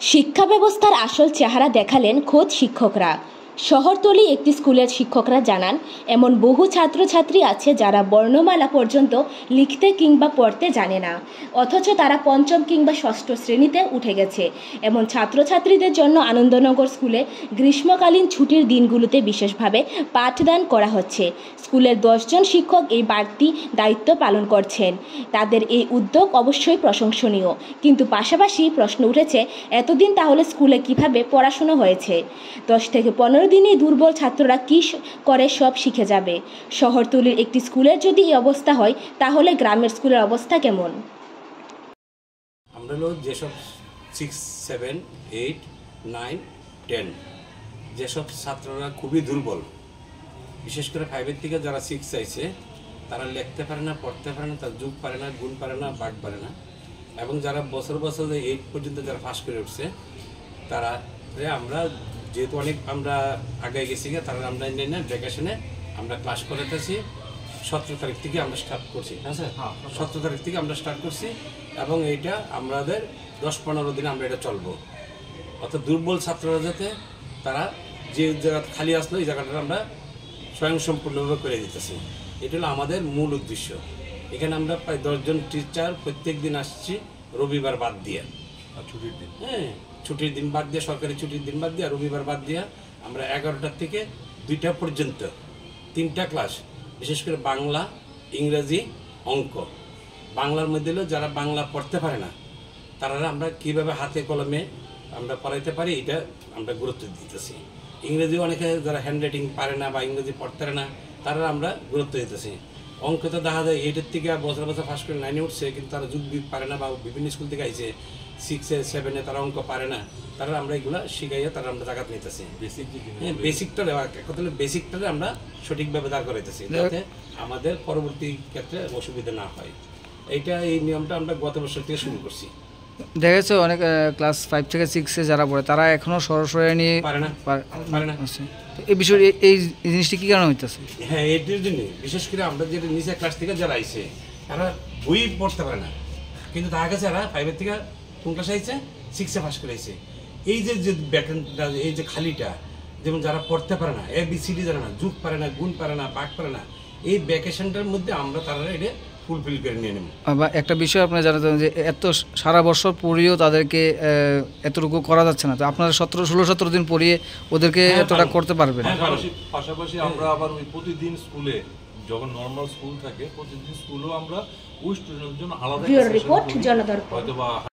শিক্ষা ব্যবস্থার আসল চেহারা দেখালেন খোদ শিক্ষকরা। শহরতলি একটি স্কুলের শিক্ষকরা জানান, এমন বহু ছাত্রছাত্রী আছে যারা বর্ণমালা পর্যন্ত লিখতে কিংবা পড়তে জানে না, অথচ তারা পঞ্চম কিংবা ষষ্ঠ শ্রেণীতে উঠে গেছে। এমন ছাত্রছাত্রীদের জন্য আনন্দনগর স্কুলে গ্রীষ্মকালীন ছুটির দিনগুলোতে বিশেষভাবে পাঠদান করা হচ্ছে। স্কুলের 10 জন শিক্ষক এই বাড়তি দায়িত্ব পালন করছেন। তাদের এই উদ্যোগ অবশ্যই প্রশংসনীয়, কিন্তু পাশাপাশি প্রশ্ন উঠেছে, এতদিন তাহলে স্কুলে কিভাবে পড়াশোনা হয়েছে? 10 থেকে 15 দিনেই দুর্বল ছাত্ররা কী করে সব শিখে যাবে? শহরতলির একটি স্কুলের যদি এই অবস্থা হয়, তাহলে গ্রামের স্কুলের অবস্থা কেমন? আমরা যেসব 6, 7, 8, 9, 10 যেসব ছাত্ররা খুবই দুর্বল, বিশেষ করে 5-এর থেকে যারা 6 চাইছে, তারা লিখতে পারে না, পড়তে পারে না, তার যোগ পারে না, গুণ পারে না, ভাগ পারে না, এবং যারা বছর 8 পর্যন্ত যারা পাস করে উঠছে, তারা আমরা যেহেতু অনেক আমরা আগে গেছি, তারা আমরা ভ্যাকেশনে আমরা ক্লাস করাতেছি। 17 তারিখ থেকে আমরা স্টার্ট করছি। হ্যাঁ স্যার, 17 তারিখ থেকে আমরা স্টার্ট করছি, এবং এইটা আমাদের 10-15 দিন আমরা এটা চলবো। অর্থাৎ দুর্বল ছাত্ররা যাতে তারা যে জায়গা খালি আসলো, এই জায়গাটা আমরা স্বয়ংসম্পূর্ণভাবে করে দিতেছি। এটা হলো আমাদের মূল উদ্দেশ্য। এখানে আমরা প্রায় 10 জন টিচার প্রত্যেক দিন আসছি, রবিবার বাদ দিয়ে, ছুটির দিন, হ্যাঁ ছুটির দিন বাদ দিয়ে, সরকারি ছুটির দিন বাদ দিয়ে, রবিবার বাদ দিয়ে আমরা 11টা থেকে 2টা পর্যন্ত 3টা ক্লাস, বিশেষ করে বাংলা, ইংরেজি, অঙ্ক। বাংলার মধ্যে যারা বাংলা পড়তে পারে না, তারা আমরা কীভাবে হাতে কলমে আমরা পড়াইতে পারি, এটা আমরা গুরুত্ব দিতেছি। ইংরেজি অনেকে যারা হ্যান্ডরাইটিং পারে না বা ইংরেজি পড়তে পারে না, তারা আমরা গুরুত্ব দিতেছি। অঙ্ক তো দেখা যায় 8-এর থেকে বছর ফার্স্ট করে 9-এ উঠছে, কিন্তু তারা যুগ পারে না, বা বিভিন্ন স্কুল থেকে আইছে 6-এ 7-এ তারা অঙ্ক পারে না, তারা আমরা এগুলো শিখাইয়া তারা আমরা জায়গা নিতেছি। বেসিকটা বেসিকটা আমরা সঠিকভাবে দাঁড় করাইতেছি, যাতে আমাদের পরবর্তী ক্ষেত্রে অসুবিধা না হয়। এই নিয়মটা আমরা গত বছর থেকে শুরু করছি। দেখা যাচ্ছে অনেক ক্লাস 5 থেকে 6-এ যারা পড়ে, তারা এখনো সরাসরি নিয়ে পারে না। এই বিষয়ে এই জিনিসটি কি কারণে হইতেছে? হ্যাঁ, এটির জন্য বিশেষ করে আমরা যেটা নিচে ক্লাস থেকে যারা আইছে, তারা বই পড়তে পারে না, কিন্তু তার কাছে এরা 5-এর থেকে কোন ক্লাসে আইছে, 6-এ পাস করে আইছে। এই যে ব্যাকরণটা, এই যে খালিটা, যেমন যারা পড়তে পারে না, ABCD জানে না, যোগ পারে না, গুণ পারে না, ভাগ পারে না, এই ভ্যাকেশনটার মধ্যে আমরা তারা এটা ফুলফিল করে নিয়ে নেব। বা একটা বিষয় আপনারা জানাতেন যে এত সারা বছর পড়িয়েও তাদেরকে এতটুকু করা যাচ্ছে না, তো আপনারা 16-17 দিন পড়িয়ে ওদেরকে এতটা করতে পারবেন? পাশাপাশি আমরা আবার ওই প্রতিদিন স্কুলে, যখন নর্মাল স্কুল থাকে, প্রতিদিন স্কুলেও আমরা ওই স্টুডেন্টের জন্য আলাদা রিপোর্ট জনদর্পণ। হয়তো বা